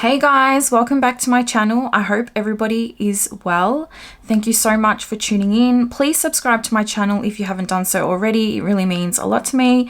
Hey guys, welcome back to my channel. I hope everybody is well. Thank you so much for tuning in. Please subscribe to my channel if you haven't done so already. It really means a lot to me.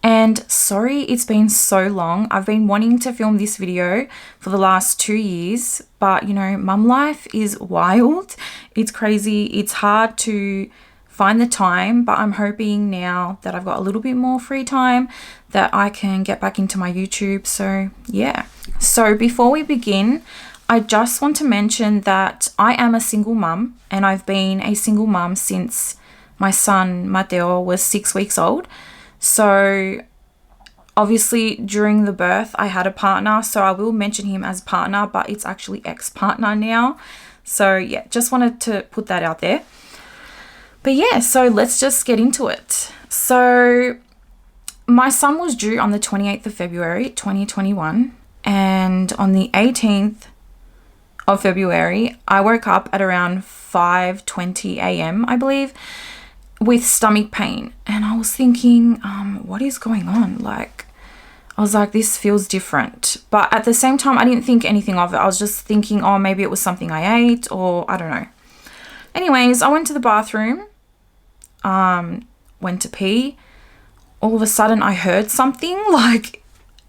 And sorry it's been so long. I've been wanting to film this video for the last 2 years, but you know, mum life is wild. It's crazy. It's hard to find the time, but I'm hoping now that I've got a little bit more free time that I can get back into my YouTube. So yeah. So before we begin, I just want to mention that I am a single mum, and I've been a single mum since my son Mateo was 6 weeks old. So obviously during the birth I had a partner, so I will mention him as partner, but it's actually ex-partner now. So yeah, just wanted to put that out there. But yeah, so let's just get into it. So my son was due on the 28th of February 2021, and on the 18th of February I woke up at around 5:20 a.m. I believe with stomach pain, and I was thinking, what is going on? Like, I was like, this feels different, but at the same time I didn't think anything of it. I was just thinking, oh, maybe it was something I ate, or I don't know. Anyways, I went to the bathroom, went to pee. All of a sudden I heard something like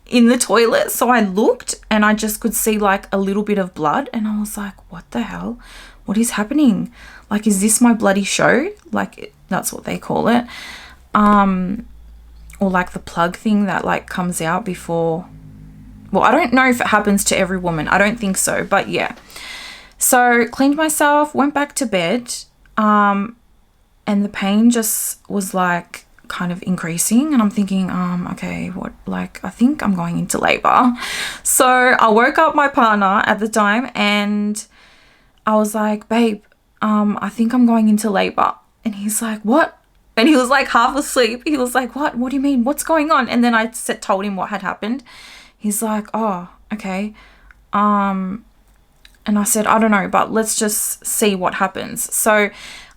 in the toilet, so I looked and I just could see like a little bit of blood, and I was like, what the hell? What is happening? Like, is this my bloody show? Like, that's what they call it. Or like the plug thing that like comes out before. Well, I don't know if it happens to every woman. I don't think so, but yeah. So cleaned myself, went back to bed, and the pain just was like kind of increasing, and I'm thinking, okay, what, like, I think I'm going into labor. So I woke up my partner at the time and I was like, babe, I think I'm going into labor. And he's like, what? And he was like half asleep. He was like, what do you mean? What's going on? And then I told him what had happened. He's like, oh, okay. And I said, I don't know, but let's just see what happens. So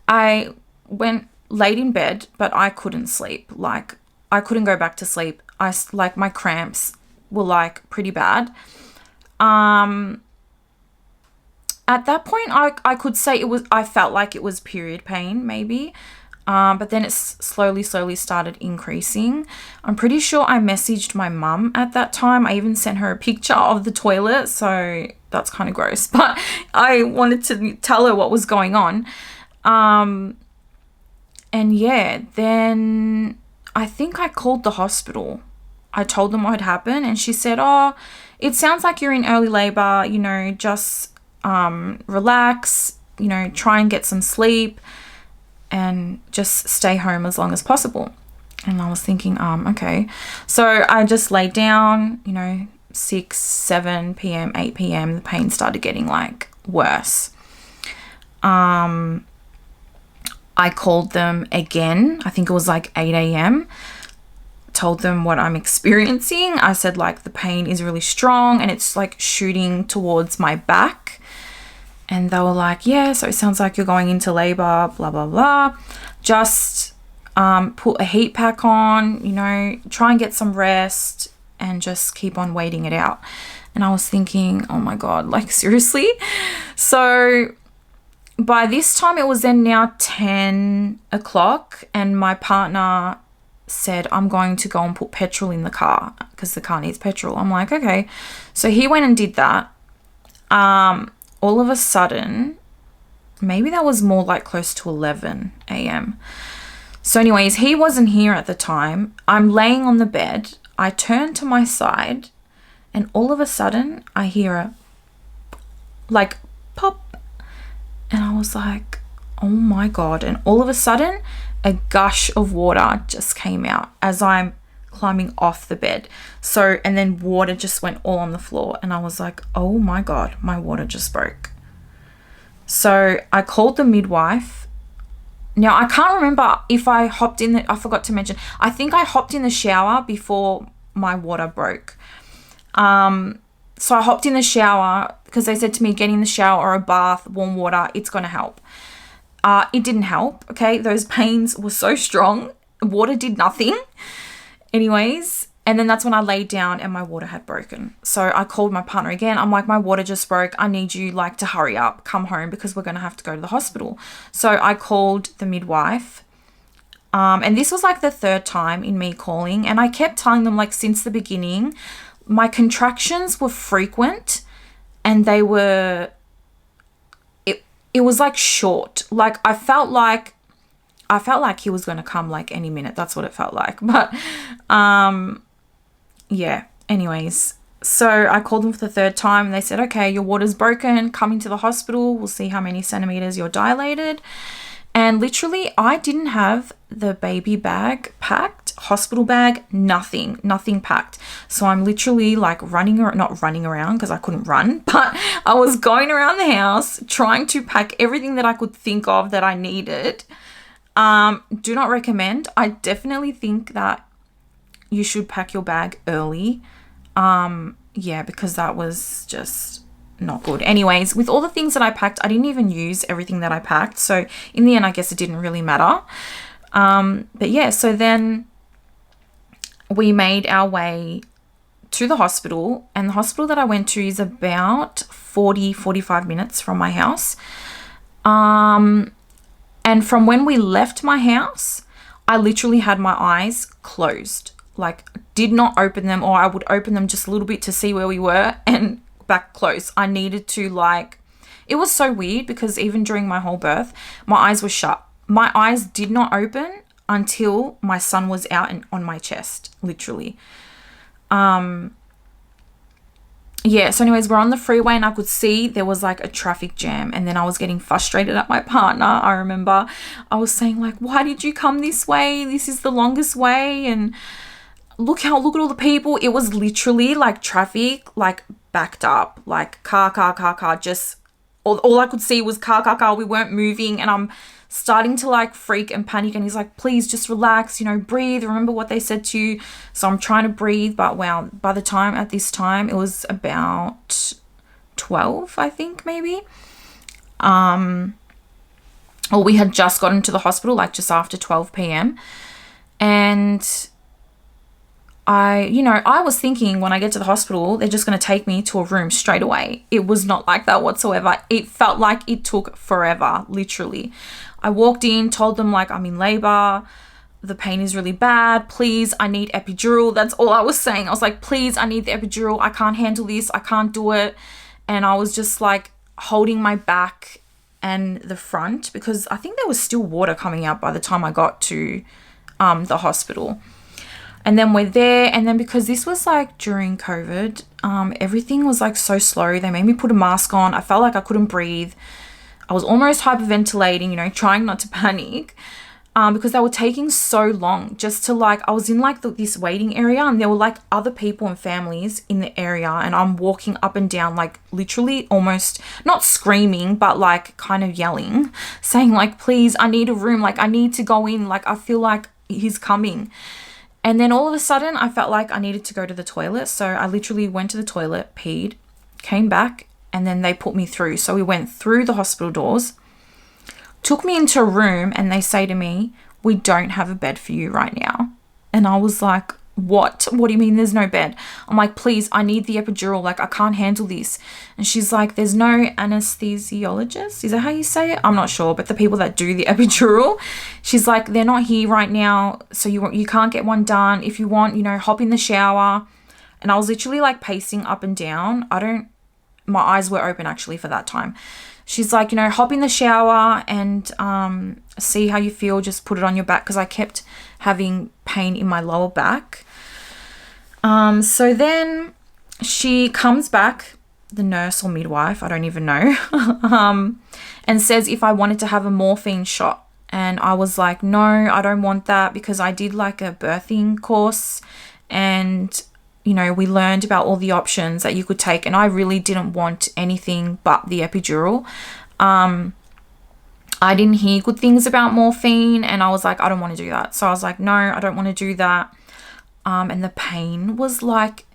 I laid in bed, but I couldn't sleep. Like, I couldn't go back to sleep. Like, my cramps were like pretty bad. At that point, I could say I felt like it was period pain maybe. But then it slowly started increasing. I'm pretty sure I messaged my mum at that time. I even sent her a picture of the toilet. So that's kind of gross, but I wanted to tell her what was going on. And yeah, then I think I called the hospital. I told them what had happened, and she said, oh, it sounds like you're in early labor, you know, just relax, you know, try and get some sleep and just stay home as long as possible. And I was thinking, okay. So I just laid down, you know, 6, 7 p.m., 8 p.m. The pain started getting like worse. I called them again. I think it was like 8 a.m. Told them what I'm experiencing. I said, like, the pain is really strong and it's like shooting towards my back. And they were like, yeah, so it sounds like you're going into labor, blah, blah, blah. Just put a heat pack on, you know, try and get some rest and just keep on waiting it out. And I was thinking, oh my God, like, seriously? So by this time it was then now 10 o'clock, and my partner said, I'm going to go and put petrol in the car because the car needs petrol. I'm like, okay. So he went and did that. All of a sudden, maybe that was more like close to 11 a.m. So anyways, he wasn't here at the time. I'm laying on the bed. I turn to my side, and all of a sudden I hear a like pop. And I was like, oh my God. And all of a sudden, a gush of water just came out as I'm climbing off the bed. So, and then water just went all on the floor. And I was like, oh my God, my water just broke. So I called the midwife. Now, I can't remember if I hopped in, I forgot to mention, I think I hopped in the shower before my water broke. So I hopped in the shower because they said to me, get in the shower or a bath, warm water, it's going to help. It didn't help, okay? Those pains were so strong. Water did nothing. Anyways, And then that's when I laid down and my water had broken. So I called my partner again. I'm like, my water just broke. I need you like to hurry up, come home because we're going to have to go to the hospital. So I called the midwife. And this was like the third time in me calling. And I kept telling them like since the beginning, my contractions were frequent and they were, it was like short. Like I felt like he was going to come like any minute. That's what it felt like. But, yeah, anyways, so I called them for the third time and they said, okay, your water's broken, come into the hospital. We'll see how many centimeters you're dilated. And literally I didn't have the baby bag packed, hospital bag, nothing packed. So I'm literally like not running around because I couldn't run, but I was going around the house trying to pack everything that I could think of that I needed. Do not recommend. I definitely think that you should pack your bag early. Yeah, because that was just not good. Anyways, with all the things that I packed, I didn't even use everything that I packed. So in the end, I guess it didn't really matter. But yeah, so then we made our way to the hospital, and the hospital that I went to is about 45 minutes from my house. And from when we left my house, I literally had my eyes closed. Like, did not open them, or I would open them just a little bit to see where we were and back close. I needed to like, it was so weird because even during my whole birth, my eyes were shut. My eyes did not open until my son was out and on my chest, literally. Yeah, so anyways, we're on the freeway and I could see there was like a traffic jam, and then I was getting frustrated at my partner. I remember I was saying like, why did you come this way? This is the longest way, and look at all the people. It was literally like traffic, like backed up, like car, just all I could see was car. We weren't moving, and I'm starting to like freak and panic, and he's like, please just relax, breathe, remember what they said to you. So I'm trying to breathe, but wow, by the time at this time it was about 12, I think, maybe. Or we had just gotten to the hospital like just after 12 p.m. and I was thinking when I get to the hospital, they're just going to take me to a room straight away. It was not like that whatsoever. It felt like it took forever, literally. I walked in, told them like I'm in labor. The pain is really bad. Please, I need epidural. That's all I was saying. I was like, please, I need the epidural. I can't handle this. I can't do it. And I was just like holding my back and the front because I think there was still water coming out by the time I got to the hospital. And then we're there, and then because this was like during COVID, everything was like so slow. They made me put a mask on. I felt like I couldn't breathe. I was almost hyperventilating, trying not to panic, because they were taking so long just to like, I was in like this waiting area, and there were like other people and families in the area, and I'm walking up and down, like literally almost not screaming, but like kind of yelling, saying like, please, I need a room. Like I need to go in. Like I feel like he's coming. And then all of a sudden I felt like I needed to go to the toilet. So I literally went to the toilet, peed, came back, and then they put me through. So we went through the hospital doors, took me into a room, and they say to me, we don't have a bed for you right now. And I was like, what? What do you mean there's no bed? I'm like, please, I need the epidural. Like I can't handle this. And she's like, there's no anesthesiologist. Is that how you say it? I'm not sure, but the people that do the epidural, she's like, they're not here right now. So you can't get one done. If you want, hop in the shower. And I was literally like pacing up and down. My eyes were open actually for that time. She's like, hop in the shower and see how you feel. Just put it on your back, because I kept having pain in my lower back. So then she comes back, the nurse or midwife, I don't even know, and says if I wanted to have a morphine shot. And I was like, no, I don't want that, because I did like a birthing course, and we learned about all the options that you could take, and I really didn't want anything but the epidural. I didn't hear good things about morphine, and I was like, I don't want to do that. So I was like, no, I don't want to do that. And the pain was like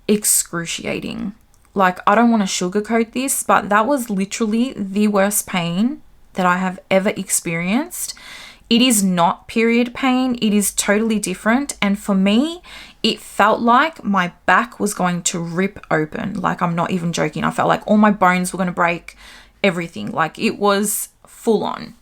excruciating. Like, I don't want to sugarcoat this, but that was literally the worst pain that I have ever experienced. It is not period pain. It is totally different. And for me, it felt like my back was going to rip open. Like, I'm not even joking. I felt like all my bones were going to break, everything. Like, it was full on.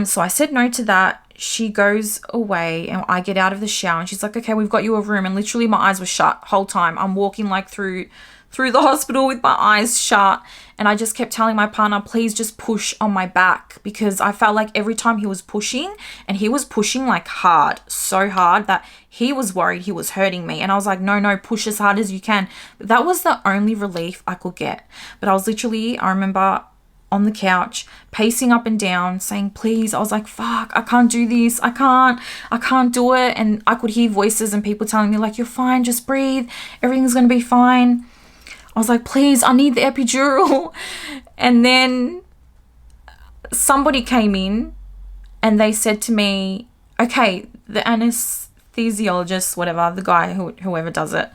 So I said no to that. She goes away and I get out of the shower and she's like, okay, we've got you a room. And literally my eyes were shut whole time. I'm walking like through the hospital with my eyes shut. And I just kept telling my partner, please just push on my back, because I felt like every time he was pushing, and he was pushing like hard, so hard that he was worried he was hurting me. And I was like, no, push as hard as you can. But that was the only relief I could get. But I was literally, I remember on the couch, pacing up and down, saying, please. I was like, fuck, I can't do this. I can't do it. And I could hear voices and people telling me like, you're fine, just breathe. Everything's going to be fine. I was like, please, I need the epidural. And then somebody came in and they said to me, okay, the anesthesiologist, whatever, the guy, whoever does it,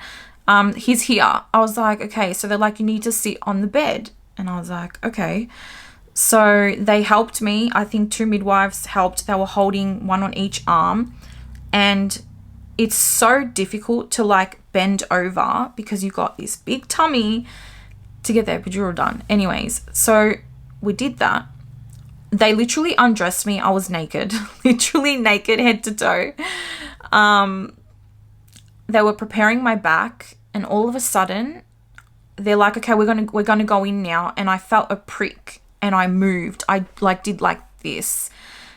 he's here. I was like, okay. So they're like, you need to sit on the bed. And I was like, okay. So they helped me. I think 2 midwives helped. They were holding one on each arm. And it's so difficult to like bend over because you got this big tummy to get the epidural done. Anyways, so we did that. They literally undressed me. I was naked, literally naked, head to toe. They were preparing my back, and all of a sudden they're like, okay, we're gonna go in now. And I felt a prick and I moved. I like did like this,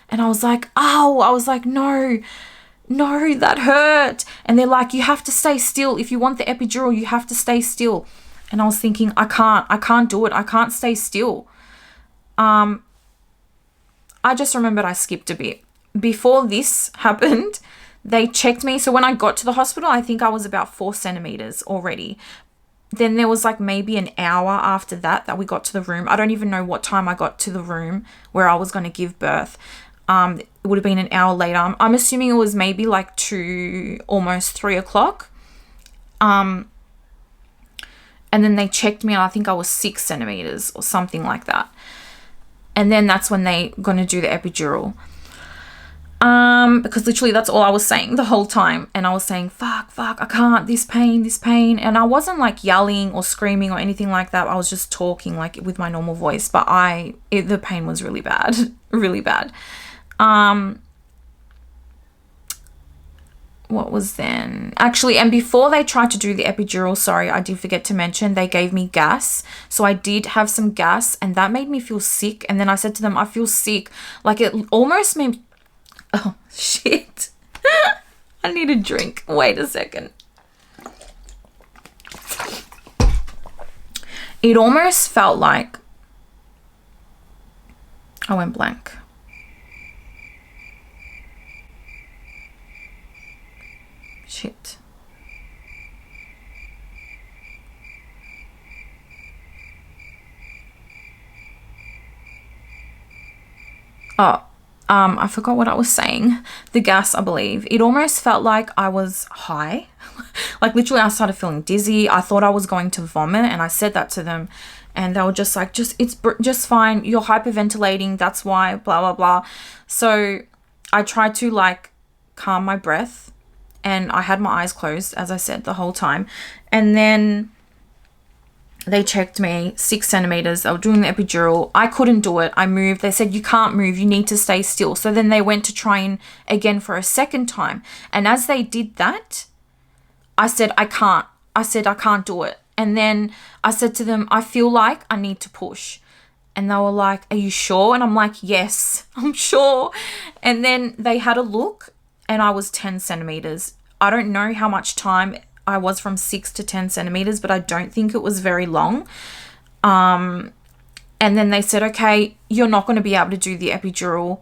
and I was like, oh, I was like, no, that hurt. And they're like, you have to stay still. If you want the epidural, you have to stay still. And I was thinking, I can't do it. I can't stay still. I just remembered I skipped a bit. Before this happened, they checked me. So when I got to the hospital, I think I was about 4 centimeters already. Then there was like maybe an hour after that we got to the room. I don't even know what time I got to the room where I was going to give birth. It would have been an hour later. I'm assuming it was maybe like 2, almost 3 o'clock. And then they checked me and I think I was 6 centimeters or something like that. And then that's when they going to do the epidural. Because literally that's all I was saying the whole time. And I was saying, fuck, I can't, this pain. And I wasn't like yelling or screaming or anything like that. I was just talking like with my normal voice. But the pain was really bad, really bad. What was then? Actually, and before they tried to do the epidural, sorry, I did forget to mention, they gave me gas. So I did have some gas and that made me feel sick. And then I said to them, I feel sick. Like it almost made, oh shit. I need a drink. Wait a second. It almost felt like I went blank. Shit. Oh, I forgot what I was saying. The gas, I believe. It almost felt like I was high. Like literally I started feeling dizzy. I thought I was going to vomit and I said that to them and they were just like, it's just fine. You're hyperventilating. That's why, blah, blah, blah. So I tried to like calm my breath. And I had my eyes closed, as I said, the whole time. And then they checked me, 6 centimeters. They were doing the epidural. I couldn't do it. I moved. They said, you can't move. You need to stay still. So then they went to try and again for a second time. And as they did that, I said, I can't. I said, I can't do it. And then I said to them, I feel like I need to push. And they were like, are you sure? And I'm like, yes, I'm sure. And then they had a look. And I was 10 centimeters. I don't know how much time I was from 6 to 10 centimeters, but I don't think it was very long. And then they said, okay, you're not going to be able to do the epidural.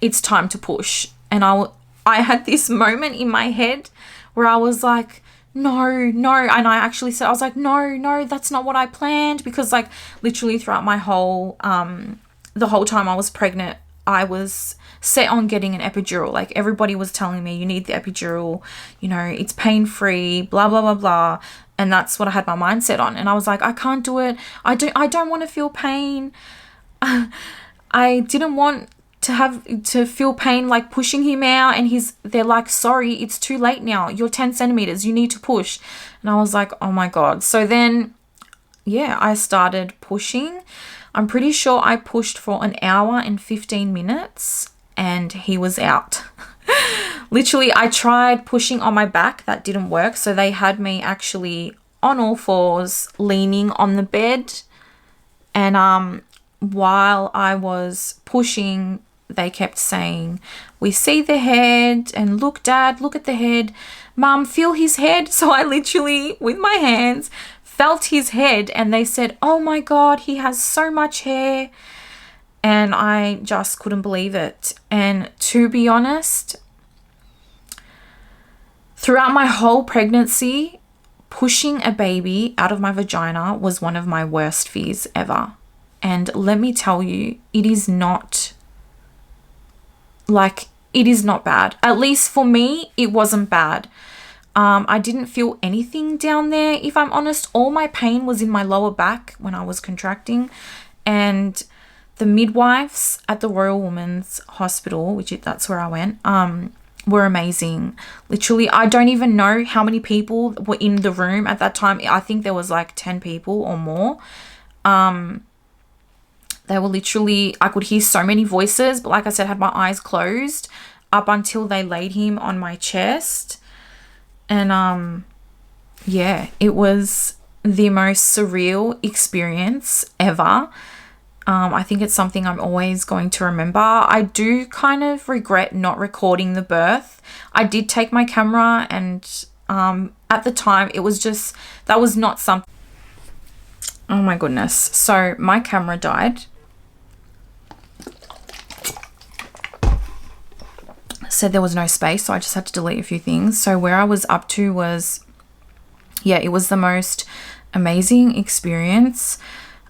It's time to push. And I had this moment in my head where I was like, no. And I actually said, I was like, no, that's not what I planned. Because like literally throughout my whole, the whole time I was pregnant, I was set on getting an epidural. Like everybody was telling me, you need the epidural, you know, it's pain-free, blah, blah, blah, blah. And that's what I had my mindset on. And I was like, I can't do it. I don't want to feel pain. I didn't want to have to feel pain like pushing him out, and they're like, sorry, it's too late now, you're 10 centimeters, you need to push. And I was like, oh my God. So then yeah, I started pushing. I'm pretty sure I pushed for an hour and 15 minutes and he was out. Literally, I tried pushing on my back, that didn't work, so they had me actually on all fours leaning on the bed, and while I was pushing, they kept saying, we see the head, and look, Dad, look at the head, Mum, feel his head. So I literally, with my hands, felt his head, and they said, oh my God, he has so much hair. And I just couldn't believe it. And to be honest, throughout my whole pregnancy, pushing a baby out of my vagina was one of my worst fears ever. And let me tell you, it is not bad. At least for me, it wasn't bad. I didn't feel anything down there. If I'm honest, all my pain was in my lower back when I was contracting. And the midwives at the Royal Women's Hospital, that's where I went, were amazing. Literally, I don't even know how many people were in the room at that time. I think there was like 10 people or more. They were literally, I could hear so many voices, but like I said, I had my eyes closed up until they laid him on my chest. And yeah, it was the most surreal experience ever. I think it's something I'm always going to remember. I do kind of regret not recording the birth. I did take my camera, and at the time it was just, that was not something. Oh my goodness. So my camera died. Said there was no space, so I just had to delete a few things. So where I was up to was, yeah, it was the most amazing experience.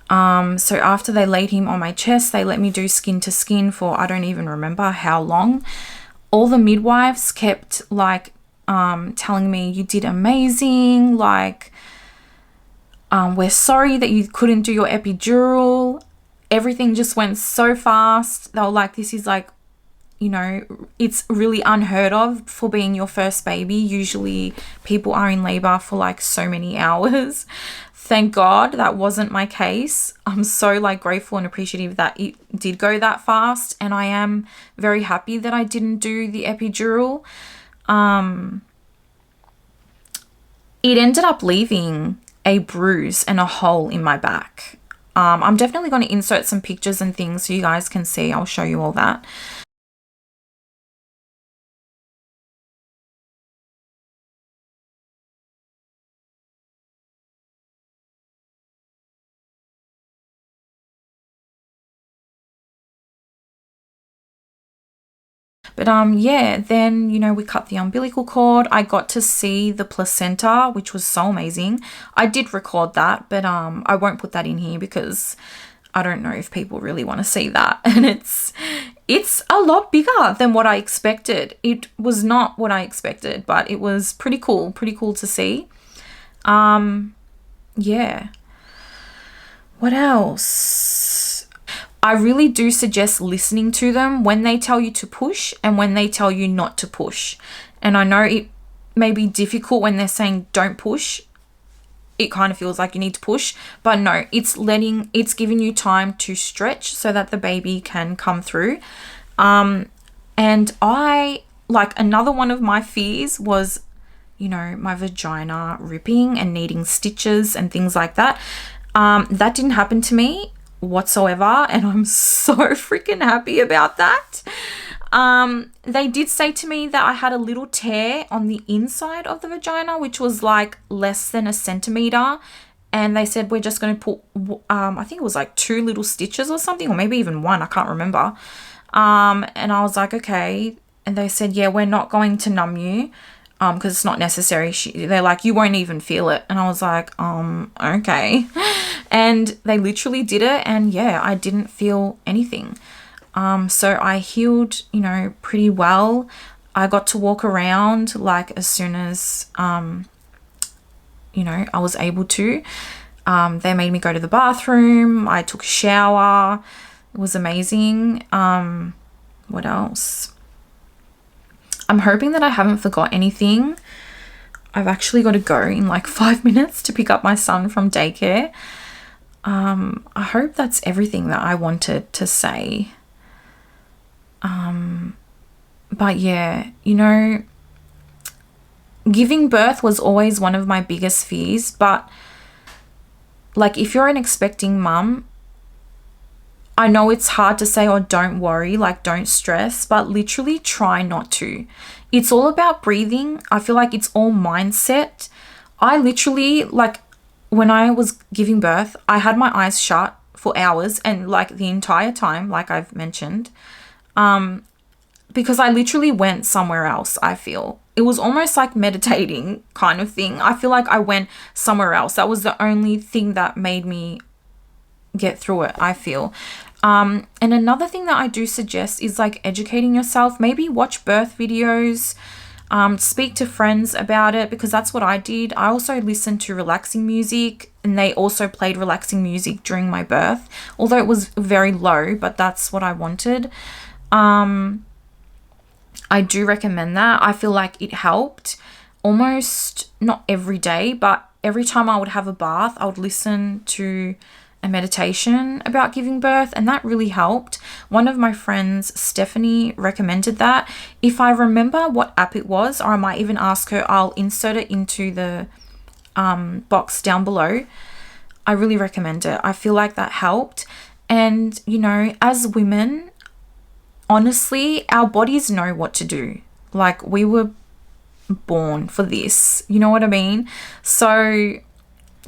So after they laid him on my chest, they let me do skin to skin for, I don't even remember how long. All the midwives kept like telling me, you did amazing, like we're sorry that you couldn't do your epidural. Everything just went so fast. They were like, this is like, you know, it's really unheard of for being your first baby. Usually people are in labor for like so many hours. Thank God that wasn't my case. I'm so like grateful and appreciative that it did go that fast. And I am very happy that I didn't do the epidural. It ended up leaving a bruise and a hole in my back. I'm definitely going to insert some pictures and things so you guys can see. I'll show you all that. But yeah, then, you know, we cut the umbilical cord. I got to see the placenta, which was so amazing. I did record that, but I won't put that in here because I don't know if people really want to see that. And it's a lot bigger than what I expected. It was not what I expected, but it was pretty cool to see. Yeah. What else? I really do suggest listening to them when they tell you to push and when they tell you not to push. And I know it may be difficult when they're saying don't push. It kind of feels like you need to push, but no, it's giving you time to stretch so that the baby can come through. And I, like, another one of my fears was, you know, my vagina ripping and needing stitches and things like that. That didn't happen to me whatsoever, and I'm so freaking happy about that. They did say to me that I had a little tear on the inside of the vagina, which was like less than a centimeter, and they said we're just going to put I think it was like 2 little stitches or something, or maybe even 1, I can't remember. And I was like, okay. And they said, yeah, we're not going to numb you because it's not necessary. They're like, you won't even feel it. And I was like, okay. And they literally did it, and yeah, I didn't feel anything. So I healed, you know, pretty well. I got to walk around like as soon as, you know, I was able to. They made me go to the bathroom. I took a shower. It was amazing. What else? I'm hoping that I haven't forgot anything. I've actually got to go in like 5 minutes to pick up my son from daycare. I hope that's everything that I wanted to say. But yeah, you know, giving birth was always one of my biggest fears. But like, if you're an expecting mum, I know it's hard to say, oh, don't worry, like, don't stress, but literally try not to. It's all about breathing. I feel like it's all mindset. I literally, like, when I was giving birth, I had my eyes shut for hours and like the entire time, like I've mentioned, because I literally went somewhere else, I feel. It was almost like meditating kind of thing. I feel like I went somewhere else. That was the only thing that made me get through it, I feel. And another thing that I do suggest is like educating yourself. Maybe watch birth videos, speak to friends about it, because that's what I did. I also listened to relaxing music, and they also played relaxing music during my birth, although it was very low, but that's what I wanted. I do recommend that. I feel like it helped almost not every day, but every time I would have a bath, I would listen to a meditation about giving birth, and that really helped. One of my friends, Stephanie, recommended that. If I remember what app it was, or I might even ask her, I'll insert it into the box down below. I really recommend it. I feel like that helped. And, you know, as women, honestly, our bodies know what to do. Like, we were born for this. You know what I mean? So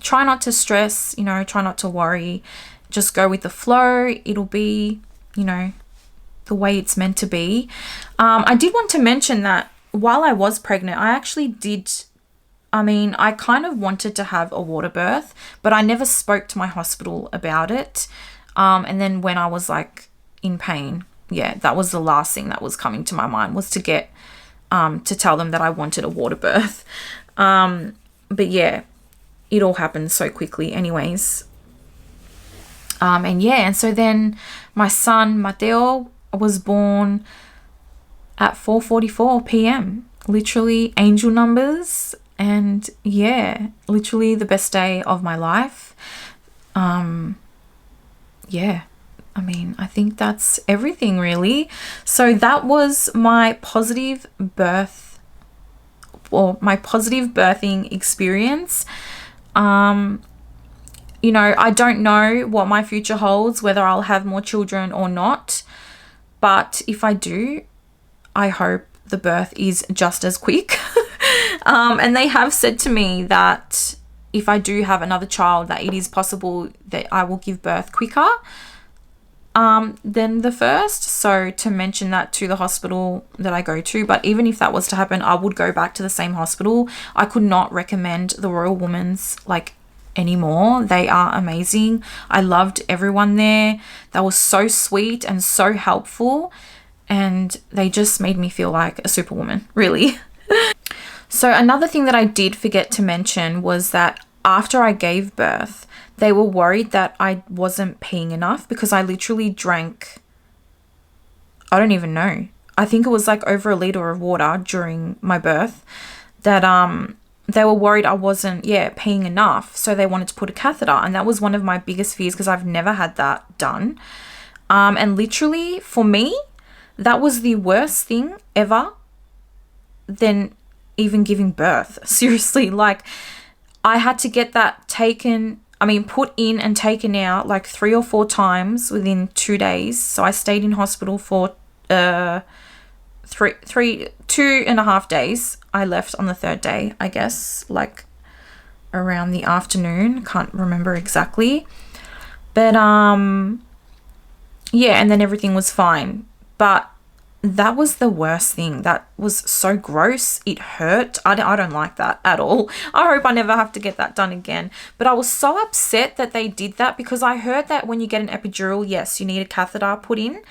try not to stress, you know, try not to worry. Just go with the flow. It'll be, you know, the way it's meant to be. I did want to mention that while I was pregnant, I kind of wanted to have a water birth, but I never spoke to my hospital about it. And then when I was like in pain, yeah, that was the last thing that was coming to my mind, was to get, to tell them that I wanted a water birth. But yeah, it all happened so quickly anyways. And so then my son, Mateo, was born at 4:44 p.m. Literally angel numbers. And yeah, literally the best day of my life. Yeah, I mean, I think that's everything really. So that was my positive birth, or my positive birthing experience. You know, I don't know what my future holds, whether I'll have more children or not. But if I do, I hope the birth is just as quick. And they have said to me that if I do have another child, that it is possible that I will give birth quicker than the first. So to mention that to the hospital that I go to. But even if that was to happen, I would go back to the same hospital. I could not recommend the Royal Women's like anymore. They are amazing. I loved everyone there. They were so sweet and so helpful, and they just made me feel like a superwoman, really. So another thing that I did forget to mention was that after I gave birth, they were worried that I wasn't peeing enough, because I literally drank, I don't even know, I think it was like over a liter of water during my birth, that they were worried I wasn't, peeing enough. So they wanted to put a catheter, and that was one of my biggest fears, because I've never had that done. And literally for me, that was the worst thing ever than even giving birth. Seriously, like I had to get that put in and taken out like 3 or 4 times within 2 days. So I stayed in hospital for 2.5 days. I left on the 3rd day, I guess, like around the afternoon. Can't remember exactly. But and then everything was fine. But that was the worst thing. That was so gross. It hurt. I don't like that at all. I hope I never have to get that done again. But I was so upset that they did that, because I heard that when you get an epidural, yes, you need a catheter put in.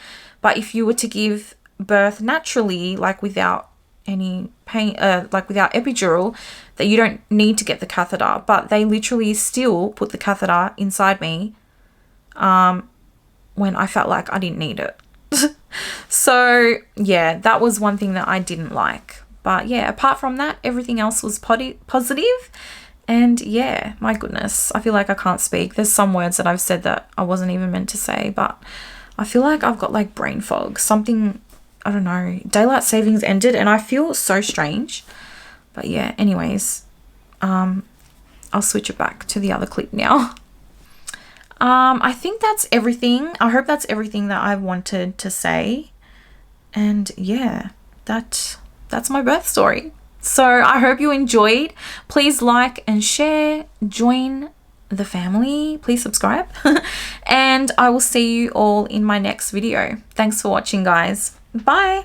But if you were to give birth naturally, like without any pain, like without epidural, that you don't need to get the catheter. But they literally still put the catheter inside me. when I felt like I didn't need it. So yeah, that was one thing that I didn't like. But yeah, apart from that, everything else was positive. And yeah, my goodness, I feel like I can't speak. There's some words that I've said that I wasn't even meant to say, but I feel like I've got like brain fog. Something, I don't know, daylight savings ended and I feel so strange. But yeah, anyways, I'll switch it back to the other clip now. I think that's everything. I hope that's everything that I wanted to say. And yeah, that's my birth story. So I hope you enjoyed. Please like and share, join the family, please subscribe. And I will see you all in my next video. Thanks for watching, guys. Bye.